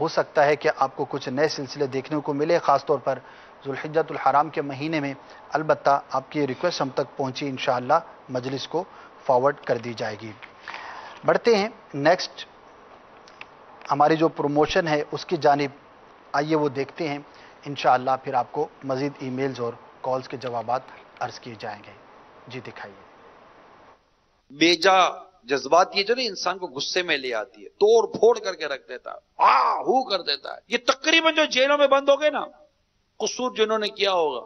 ہو سکتا ہے کہ آپ کو کچھ نئے سلسلے دیکھنے کو ملے، خاص طور پر ذوالحجۃ الحرام کے مہینے میں۔ البتہ آپ کی ریکویسٹ ہم تک پہنچی، انشاءاللہ مجلس کو فارورڈ کر دی جائے گی۔ بڑھتے ہیں نیکسٹ ہماری جو پروموشن ہے اس کی جانب، آئیے وہ دیکھتے ہیں، انشاءاللہ پھر آپ کو مزید ای میلز اور کالز کے جوابات عرض کیے جائیں گے۔ جی دکھائیے۔ بیجا جذبات یہ جو نا انسان کو غصے میں لے آتی ہے، توڑ پھوڑ کر کے رکھ دیتا ہے، ہو کر دیتا ہے۔ یہ تقریباً جو جیلوں میں بند ہو گئے نا، قصور جنہوں نے کیا ہوگا،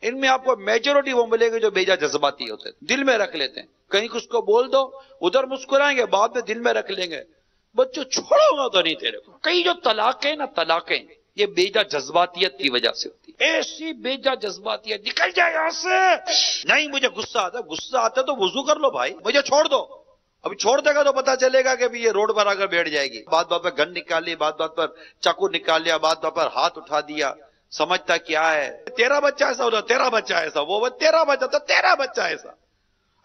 ان میں آپ کو میجورٹی وہ ملے گے جو بیجا جذباتی ہوتے ہیں، دل میں رکھ لیتے ہیں۔ کہیں کچھ کو بول دو، ادھر مسکرائیں گے، بعد میں دل میں رکھ لیں گے، بچوں چھوڑو گا تو نہیں تیرے کو۔ کئی جو طلاقیں نا، طلاقیں یہ بیجا جذباتیت کی وجہ سے ہوتی ہے۔ ایسی بیجا جذباتیت، نکل جائے یہاں سے، نہیں مجھے غصہ آتا ہے، غصہ آتا ہے تو وضو کر لو بھائی، مجھے چھوڑ دو۔ ابھی چھوڑ دے گا تو پتا چلے گا کہ بھی یہ روڈ پر آ کر بیٹھ جائے گی، بات بات پر گن نکال لی، بات بات پر چاقو نکال لیا، بات بات پر ہاتھ اٹھا دیا، سمجھتا کیا ہے تیرا بچہ ایسا ہوتا، تیرا بچہ ایسا، وہ تیرا بچہ تو تیرا بچہ ایسا۔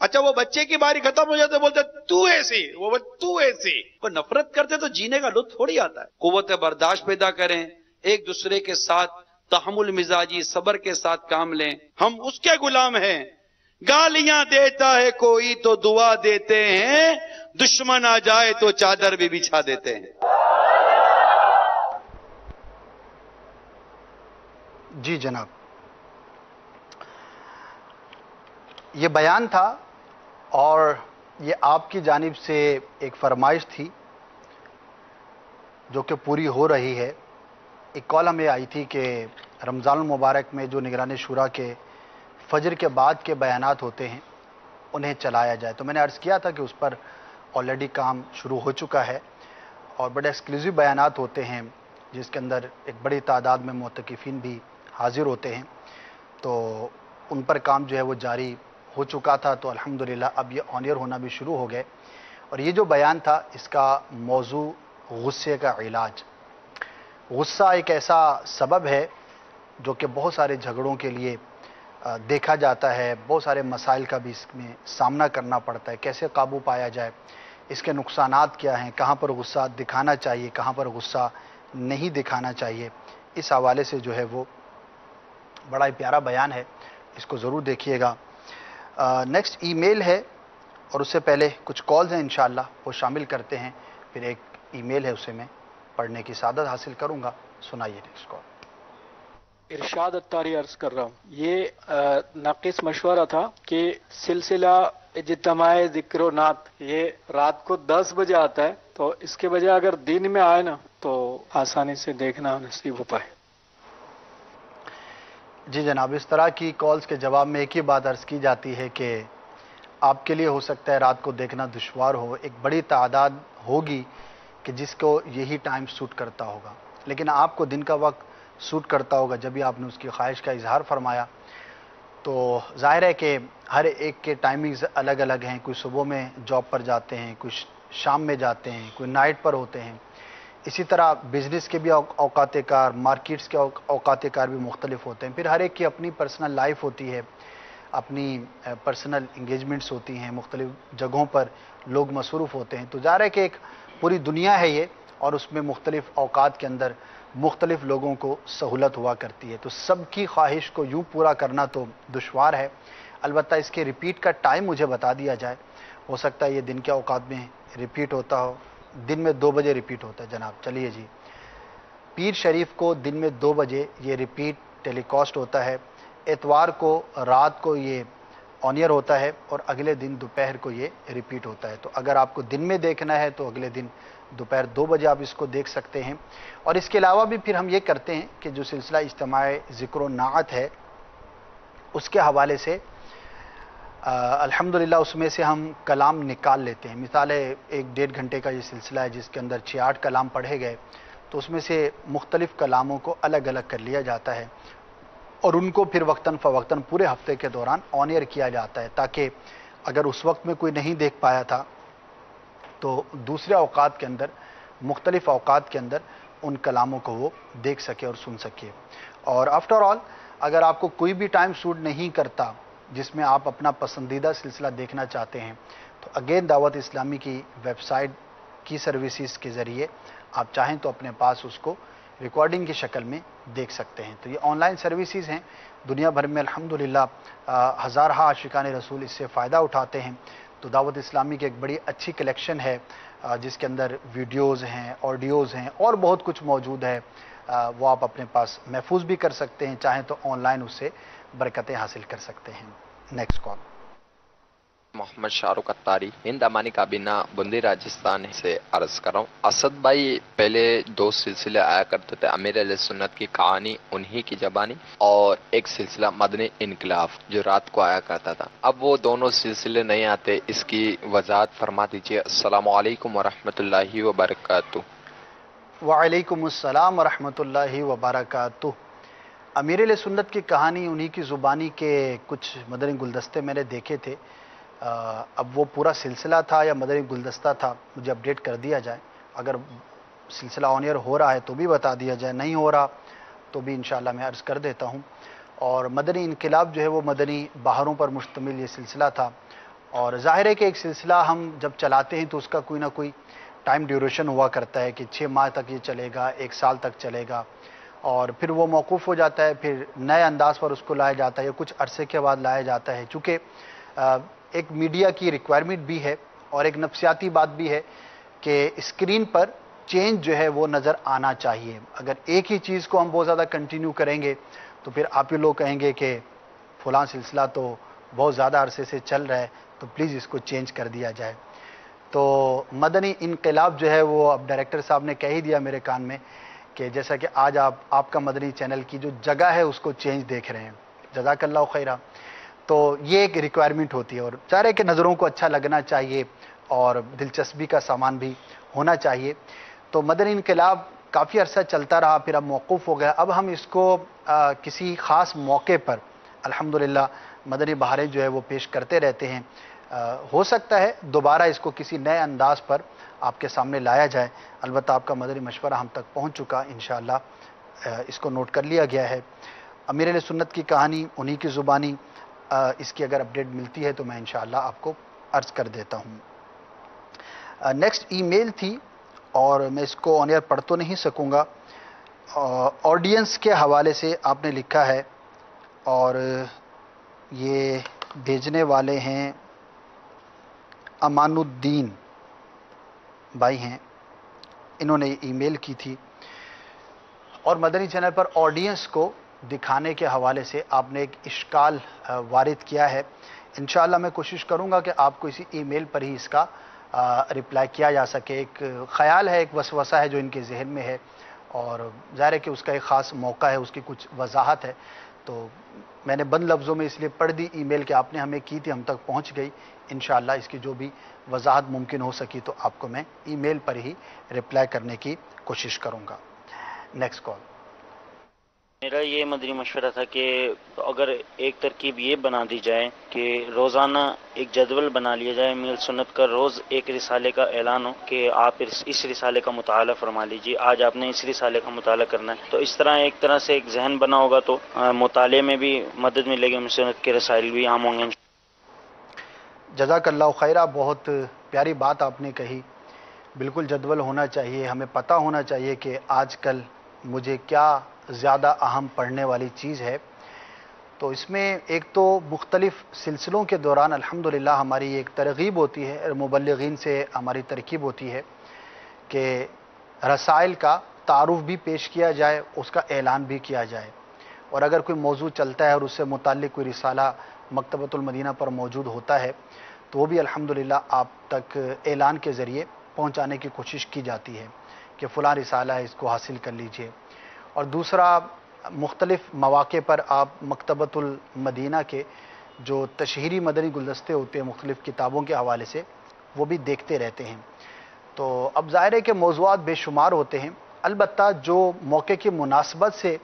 اچھا وہ بچے کی باری ختم ہو جاتے بولتے تو ایسی، وہ تو ایسی۔ پر نفرت کرتے تو جینے کا لطف تھوڑی آتا ہے۔ قوت برداشت پیدا کریں، ایک دوسرے کے ساتھ تحمل مزاجی صبر کے ساتھ کام لیں۔ ہم اس کے غلام ہیں، گالیاں دیتا ہے کوئی تو دعا دیتے ہیں، دشمن آ جائے تو چادر بھی بچھا دیتے ہیں۔ جی جناب، یہ بیان تھا اور یہ آپ کی جانب سے ایک فرمائش تھی جو کہ پوری ہو رہی ہے۔ ایک کال ہمیں آئی تھی کہ رمضان المبارک میں جو نگران شورا کے فجر کے بعد کے بیانات ہوتے ہیں انہیں چلایا جائے، تو میں نے عرض کیا تھا کہ اس پر آلریڈی کام شروع ہو چکا ہے اور بڑے ایکسکلوزیو بیانات ہوتے ہیں جس کے اندر ایک بڑی تعداد میں معتکفین بھی حاضر ہوتے ہیں، تو ان پر کام جو ہے وہ جاری ہو چکا تھا۔ تو الحمدللہ اب یہ آن ایئر ہونا بھی شروع ہو گئے، اور یہ جو بیان تھا اس کا موضوع غصے کا علاج۔ غصہ ایک ایسا سبب ہے جو کہ بہت سارے جھگڑوں کے لیے دیکھا جاتا ہے، بہت سارے مسائل کا بھی اس میں سامنا کرنا پڑتا ہے، کیسے قابو پایا جائے، اس کے نقصانات کیا ہیں، کہاں پر غصہ دکھانا چاہیے، کہاں پر غصہ نہیں دکھانا چاہیے، اس حوالے سے جو ہے وہ بڑا ہی پیارا بیان ہے، اس کو ضرور دیکھیے گا۔ نیکسٹ ای میل ہے اور اس سے پہلے کچھ کالز ہیں انشاءاللہ وہ شامل کرتے ہیں، پھر ایک ای میل ہے اسے میں پڑھنے کی سعادت حاصل کروں گا۔ سنائیے نیکسٹ کال۔ ارشاد اتاری عرض کر رہا ہوں، یہ ناقص مشورہ تھا کہ سلسلہ اجتماع ذکر و نعت یہ رات کو 10 بجے آتا ہے، تو اس کے بجائے اگر دن میں آئے نا تو آسانی سے دیکھنا نصیب ہو پائے۔ جی جناب، اس طرح کی کالز کے جواب میں ایک ہی بات عرض کی جاتی ہے کہ آپ کے لیے ہو سکتا ہے رات کو دیکھنا دشوار ہو، ایک بڑی تعداد ہوگی کہ جس کو یہی ٹائم سوٹ کرتا ہوگا، لیکن آپ کو دن کا وقت سوٹ کرتا ہوگا جب بھی آپ نے اس کی خواہش کا اظہار فرمایا۔ تو ظاہر ہے کہ ہر ایک کے ٹائمنگز الگ الگ ہیں، کوئی صبح میں جاب پر جاتے ہیں، کوئی شام میں جاتے ہیں، کوئی نائٹ پر ہوتے ہیں، اسی طرح بزنس کے بھی اوقات کار، مارکیٹس کے اوقات کار بھی مختلف ہوتے ہیں، پھر ہر ایک کی اپنی پرسنل لائف ہوتی ہے، اپنی پرسنل انگیجمنٹس ہوتی ہیں، مختلف جگہوں پر لوگ مصروف ہوتے ہیں، تو ظاہر ہے کہ ایک پوری دنیا ہے یہ، اور اس میں مختلف اوقات کے اندر مختلف لوگوں کو سہولت ہوا کرتی ہے. تو سب کی خواہش کو یوں پورا کرنا تو دشوار ہے. البتہ اس کے ریپیٹ کا ٹائم مجھے بتا دیا جائے. ہو سکتا ہے یہ دن کے اوقات میں ریپیٹ ہوتا ہو. دن میں 2 بجے ریپیٹ ہوتا ہے جناب. چلیے جی, پیر شریف کو دن میں 2 بجے یہ ریپیٹ ٹیلی کاسٹ ہوتا ہے. اتوار کو رات کو یہ آن ایئر ہوتا ہے اور اگلے دن دوپہر کو یہ ریپیٹ ہوتا ہے. تو اگر آپ کو دن میں دیکھنا ہے تو اگلے دن دوپہر 2 بجے آپ اس کو دیکھ سکتے ہیں. اور اس کے علاوہ بھی پھر ہم یہ کرتے ہیں کہ جو سلسلہ اجتماع ذکر و نعت ہے اس کے حوالے سے الحمدللہ اس میں سے ہم کلام نکال لیتے ہیں. مثال ہے 1-1.5 گھنٹے کا یہ سلسلہ ہے جس کے اندر 6-8 کلام پڑھے گئے, تو اس میں سے مختلف کلاموں کو الگ الگ کر لیا جاتا ہے اور ان کو پھر وقتاً فوقتاً پورے ہفتے کے دوران آن ایئر کیا جاتا ہے, تاکہ اگر اس وقت میں کوئی نہیں دیکھ پایا تھا تو دوسرے اوقات کے اندر, مختلف اوقات کے اندر ان کلاموں کو وہ دیکھ سکے اور سن سکے. اور آفٹر آل اگر آپ کو کوئی بھی ٹائم سوٹ نہیں کرتا جس میں آپ اپنا پسندیدہ سلسلہ دیکھنا چاہتے ہیں, تو اگین دعوت اسلامی کی ویب سائٹ کی سروسز کے ذریعے آپ چاہیں تو اپنے پاس اس کو ریکارڈنگ کی شکل میں دیکھ سکتے ہیں. تو یہ آن لائن سروسز ہیں. دنیا بھر میں الحمدللہ ہزارہ عاشقان رسول اس سے فائدہ اٹھاتے ہیں. تو دعوت اسلامی کی ایک بڑی اچھی کلیکشن ہے جس کے اندر ویڈیوز ہیں, آڈیوز ہیں اور بہت کچھ موجود ہے. وہ آپ اپنے پاس محفوظ بھی کر سکتے ہیں, چاہیں تو آن لائن اس سے برکتیں حاصل کر سکتے ہیں. Next call. محمد شاہ رخ اتاری, ہند امانی کابینہ بندی راجستھان سے عرض کر رہا ہوں. اسد بھائی پہلے 2 سلسلے آیا کرتے تھے, امیر علیہ سنت کی کہانی انہی کی زبانی اور ایک سلسلہ مدنی انقلاب جو رات کو آیا کرتا تھا. اب وہ دونوں سلسلے نہیں آتے, اس کی وضاحت فرما دیجیے. السلام علیکم ورحمۃ اللہ وبرکاتہ. وعلیکم السلام ورحمۃ اللہ وبرکاتہ. امیر علیہ سنت کی کہانی انہی کی زبانی کے کچھ مدنی گلدستے میں نے دیکھے تھے. اب وہ پورا سلسلہ تھا یا مدنی گلدستہ تھا مجھے اپڈیٹ کر دیا جائے. اگر سلسلہ آن ایئر ہو رہا ہے تو بھی بتا دیا جائے, نہیں ہو رہا تو بھی انشاءاللہ میں عرض کر دیتا ہوں. اور مدنی انقلاب جو ہے وہ مدنی بہاروں پر مشتمل یہ سلسلہ تھا. اور ظاہر ہے کہ ایک سلسلہ ہم جب چلاتے ہیں تو اس کا کوئی نہ کوئی ٹائم ڈیوریشن ہوا کرتا ہے کہ 6 ماہ تک یہ چلے گا, 1 سال تک چلے گا, اور پھر وہ موقوف ہو جاتا ہے, پھر نئے انداز پر اس کو لایا جاتا ہے یا کچھ عرصے کے بعد لایا جاتا ہے. چونکہ ایک میڈیا کی ریکوائرمنٹ بھی ہے اور ایک نفسیاتی بات بھی ہے کہ اسکرین پر چینج جو ہے وہ نظر آنا چاہیے. اگر ایک ہی چیز کو ہم بہت زیادہ کنٹینیو کریں گے تو پھر آپ ہی لوگ کہیں گے کہ فلاں سلسلہ تو بہت زیادہ عرصے سے چل رہا ہے, تو پلیز اس کو چینج کر دیا جائے. تو مدنی انقلاب جو ہے وہ اب ڈائریکٹر صاحب نے کہہ ہی دیا میرے کان میں کہ جیسا کہ آج آپ کا مدنی چینل کی جو جگہ ہے اس کو چینج دیکھ رہے ہیں. جزاک اللہ خیرہ. تو یہ ایک ریکوائرمنٹ ہوتی ہے اور چاہ رہے کہ نظروں کو اچھا لگنا چاہیے اور دلچسپی کا سامان بھی ہونا چاہیے. تو مدنی انقلاب کافی عرصہ چلتا رہا, پھر اب موقوف ہو گیا. اب ہم اس کو کسی خاص موقع پر الحمدللہ مدنی بہاریں جو ہے وہ پیش کرتے رہتے ہیں. ہو سکتا ہے دوبارہ اس کو کسی نئے انداز پر آپ کے سامنے لایا جائے. البتہ آپ کا مدنی مشورہ ہم تک پہنچ چکا, انشاءاللہ اس کو نوٹ کر لیا گیا ہے. امیر علیہ سنت کی کہانی انہی کی زبانی, اس کی اگر اپڈیٹ ملتی ہے تو میں انشاءاللہ آپ کو عرض کر دیتا ہوں. نیکسٹ ای میل تھی اور میں اس کو آن ایئر پڑھ تو نہیں سکوں گا. آڈینس کے حوالے سے آپ نے لکھا ہے اور یہ بھیجنے والے ہیں امان الدین بھائی ہیں, انہوں نے ای میل کی تھی. اور مدنی چینل پر آڈینس کو دکھانے کے حوالے سے آپ نے ایک اشکال وارد کیا ہے. انشاءاللہ میں کوشش کروں گا کہ آپ کو اسی ای میل پر ہی اس کا رپلائی کیا جا سکے. ایک خیال ہے, ایک وسوسہ ہے جو ان کے ذہن میں ہے اور ظاہر ہے کہ اس کا ایک خاص موقع ہے, اس کی کچھ وضاحت ہے. تو میں نے بند لفظوں میں اس لیے پڑھ دی ای میل کہ آپ نے ہمیں کی تھی, ہم تک پہنچ گئی. انشاءاللہ اس کی جو بھی وضاحت ممکن ہو سکی تو آپ کو میں ای میل پر ہی رپلائی کرنے کی کوشش کروں گا. Next call. میرا یہ مدنی مشورہ تھا کہ اگر ایک ترکیب یہ بنا دی جائے کہ روزانہ ایک جدول بنا لیا جائے, امیر سنت کا روز ایک رسالے کا اعلان ہو کہ آپ اس رسالے کا مطالعہ فرما لیجیے, آج آپ نے اس رسالے کا مطالعہ کرنا ہے. تو اس طرح ایک طرح سے ایک ذہن بنا ہوگا تو مطالعے میں بھی مدد ملے گی, امیر سنت کے رسائل بھی عام ہوں گے. جزاک اللہ خیرہ. بہت پیاری بات آپ نے کہی. بالکل جدول ہونا چاہیے, ہمیں پتہ ہونا چاہیے کہ آج کل مجھے کیا زیادہ اہم پڑھنے والی چیز ہے، تو اس میں ایک تو مختلف سلسلوں کے دوران الحمدللہ ہماری ایک ترغیب ہوتی ہے، مبلغین سے ہماری ترکیب ہوتی ہے کہ رسائل کا تعارف بھی پیش کیا جائے، اس کا اعلان بھی کیا جائے، اور اگر کوئی موضوع چلتا ہے اور اس سے متعلق کوئی رسالہ مکتبۃ المدینہ پر موجود ہوتا ہے تو وہ بھی الحمدللہ آپ تک اعلان کے ذریعے پہنچانے کی کوشش کی جاتی ہے کہ فلاں رسالہ ہے، اس کو حاصل کر لیجئے۔ اور دوسرا، مختلف مواقع پر آپ مکتبۃ المدینہ کے جو تشہیری مدنی گلدستے ہوتے ہیں مختلف کتابوں کے حوالے سے، وہ بھی دیکھتے رہتے ہیں۔ تو اب ظاہر ہے کہ موضوعات بے شمار ہوتے ہیں، البتہ جو موقع کی مناسبت سے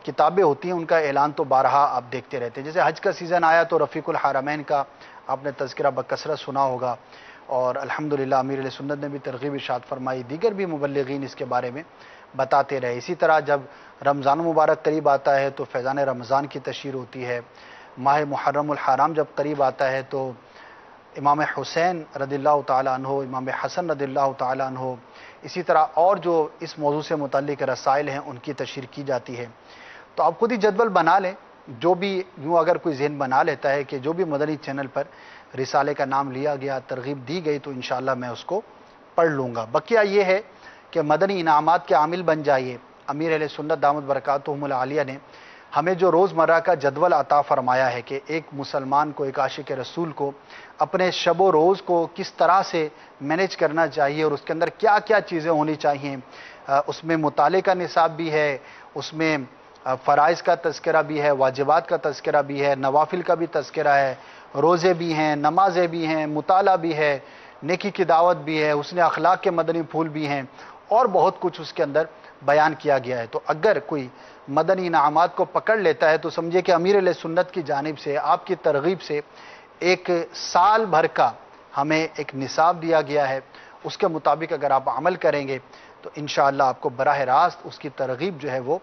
کتابیں ہوتی ہیں ان کا اعلان تو بارہا آپ دیکھتے رہتے ہیں۔ جیسے حج کا سیزن آیا تو رفیق الحرمین کا آپ نے تذکرہ بکثرت سنا ہوگا، اور الحمدللہ امیر علیہ سنت نے بھی ترغیب ارشاد فرمائی، دیگر بھی مبلغین اس کے بارے میں بتاتے رہے۔ اسی طرح جب رمضان مبارک قریب آتا ہے تو فیضان رمضان کی تشہیر ہوتی ہے، ماہ محرم الحرام جب قریب آتا ہے تو امام حسین رضی اللہ تعالیٰ عنہ، امام حسن رضی اللہ تعالیٰ عنہ، اسی طرح اور جو اس موضوع سے متعلق رسائل ہیں ان کی تشہیر کی جاتی ہے۔ تو آپ خود ہی جدول بنا لیں، جو بھی یوں اگر کوئی ذہن بنا لیتا ہے کہ جو بھی مدنی چینل پر رسالے کا نام لیا گیا، ترغیب دی گئی، تو انشاءاللہ میں اس کو پڑھ لوں گا۔ بقیہ یہ ہے کہ مدنی انعامات کے عامل بن جائیے۔ امیر اہل سنت دامت برکاتہم العالیہ نے ہمیں جو روزمرہ کا جدول عطا فرمایا ہے کہ ایک مسلمان کو، ایک عاشق رسول کو اپنے شب و روز کو کس طرح سے مینیج کرنا چاہیے اور اس کے اندر کیا کیا چیزیں ہونی چاہیے، اس میں مطالعے کا نصاب بھی ہے، اس میں فرائض کا تذکرہ بھی ہے، واجبات کا تذکرہ بھی ہے، نوافل کا بھی تذکرہ ہے، روزے بھی ہیں، نمازیں بھی ہیں، مطالعہ بھی ہے، نیکی کی دعوت بھی ہے، حسن اخلاق کے مدنی پھول بھی ہیں، اور بہت کچھ اس کے اندر بیان کیا گیا ہے۔ تو اگر کوئی مدنی انعامات کو پکڑ لیتا ہے تو سمجھے کہ امیر علیہ سنت کی جانب سے، آپ کی ترغیب سے ایک سال بھر کا ہمیں ایک نصاب دیا گیا ہے، اس کے مطابق اگر آپ عمل کریں گے تو انشاءاللہ آپ کو براہ راست اس کی ترغیب جو ہے وہ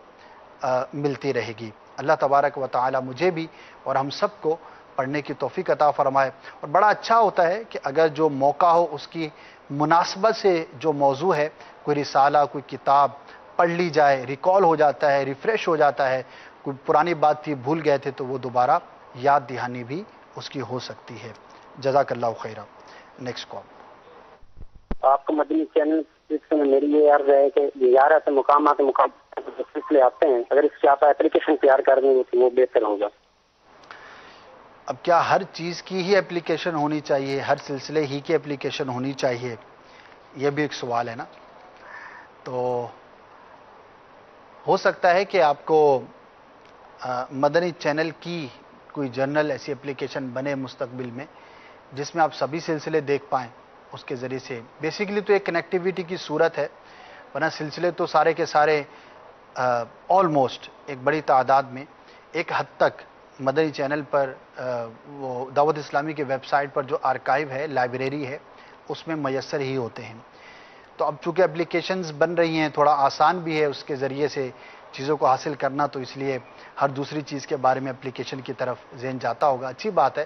ملتی رہے گی۔ اللہ تبارک و تعالی مجھے بھی اور ہم سب کو پڑھنے کی توفیق عطا فرمائے۔ اور بڑا اچھا ہوتا ہے کہ اگر جو موقع ہو اس کی مناسبت سے جو موضوع ہے، کوئی رسالہ، کوئی کتاب پڑھ لی جائے، ریکال ہو جاتا ہے، ریفریش ہو جاتا ہے، کوئی پرانی بات تھی بھول گئے تھے تو وہ دوبارہ یاد دہانی بھی اس کی ہو سکتی ہے۔ جزاک اللہ خیرہ۔ Next call. آپ کا مدنی چینل میں میری یہ عرض ہے کہ زیارت مقامات سلسلے آتے ہیں، اگر اس کی آپ اپلیکیشن تیار کر دیں تو وہ بہتر ہوگا۔ اب کیا ہر چیز کی ہی اپلیکیشن ہونی چاہیے، ہر سلسلے ہی کی اپلیکیشن ہونی چاہیے؟ یہ بھی ایک سوال ہے نا۔ تو ہو سکتا ہے کہ آپ کو مدنی چینل کی کوئی جنرل ایسی اپلیکیشن بنے مستقبل میں جس میں آپ سبھی سلسلے دیکھ پائیں، اس کے ذریعے سے۔ بیسیکلی تو ایک کنیکٹیویٹی کی صورت ہے، ورنہ سلسلے تو سارے کے سارے آلموسٹ ایک بڑی تعداد میں ایک حد تک مدنی چینل پر وہ دعوت اسلامی کے ویب سائٹ پر جو آرکائیو ہے، لائبریری ہے، اس میں میسر ہی ہوتے ہیں۔ تو اب چونکہ اپلیکیشنز بن رہی ہیں، تھوڑا آسان بھی ہے اس کے ذریعے سے چیزوں کو حاصل کرنا، تو اس لیے ہر دوسری چیز کے بارے میں اپلیکیشن کی طرف ذہن جاتا ہوگا، اچھی بات ہے۔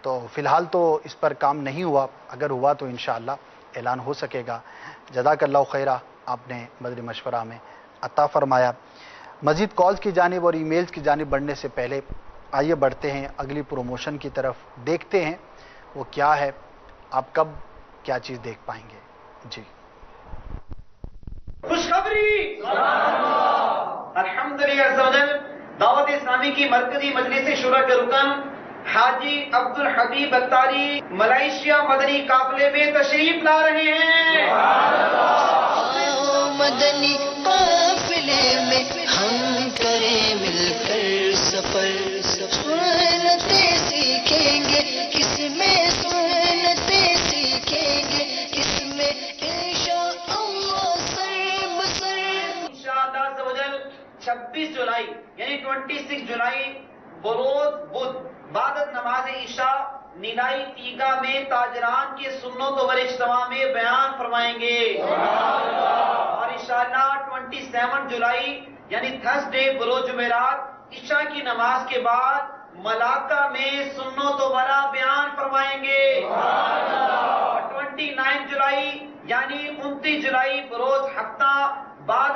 تو فی الحال تو اس پر کام نہیں ہوا، اگر ہوا تو انشاءاللہ اعلان ہو سکے گا۔ جزاک اللہ خیرہ، آپ نے مدنی مشورہ میں عطا فرمایا۔ مزید کالز کی جانب اور ای میلز کی جانب بڑھنے سے پہلے آئیے بڑھتے ہیں اگلی پروموشن کی طرف، دیکھتے ہیں وہ کیا ہے، آپ کب کیا چیز دیکھ پائیں گے۔ جی خوشخبری، الحمدللہ دعوت اسلامی کی مرکزی مجلس شورا کے رکن حاجی عبد الحبیب اتاری ملائیشیا مدنی قافلے میں تشریف لا رہے ہیں۔ مدنی قافلے میں ہم کریں مل کر سفر، سنتیں سیکھیں گے کس میں، سنتیں سیکھیں گے کس میں، انشاءاللہ سر بسر۔ انشاءاللہ عز و جل 26 جولائی یعنی 26 جولائی بروز بدھ بعد نماز عشاء نیلائی تیگا میں تاجران کے سنت و اجتماع میں بیان فرمائیں گے، اور انشاءاللہ 27 جولائی یعنی تھرسڈے بروز جمعرات عشاء کی نماز کے بعد ملاقہ میں سنت و بیان فرمائیں گے، اور 29 جولائی یعنی 29 جولائی بروز ہفتہ بعد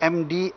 MD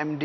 MD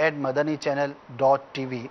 @madanichannel.tv।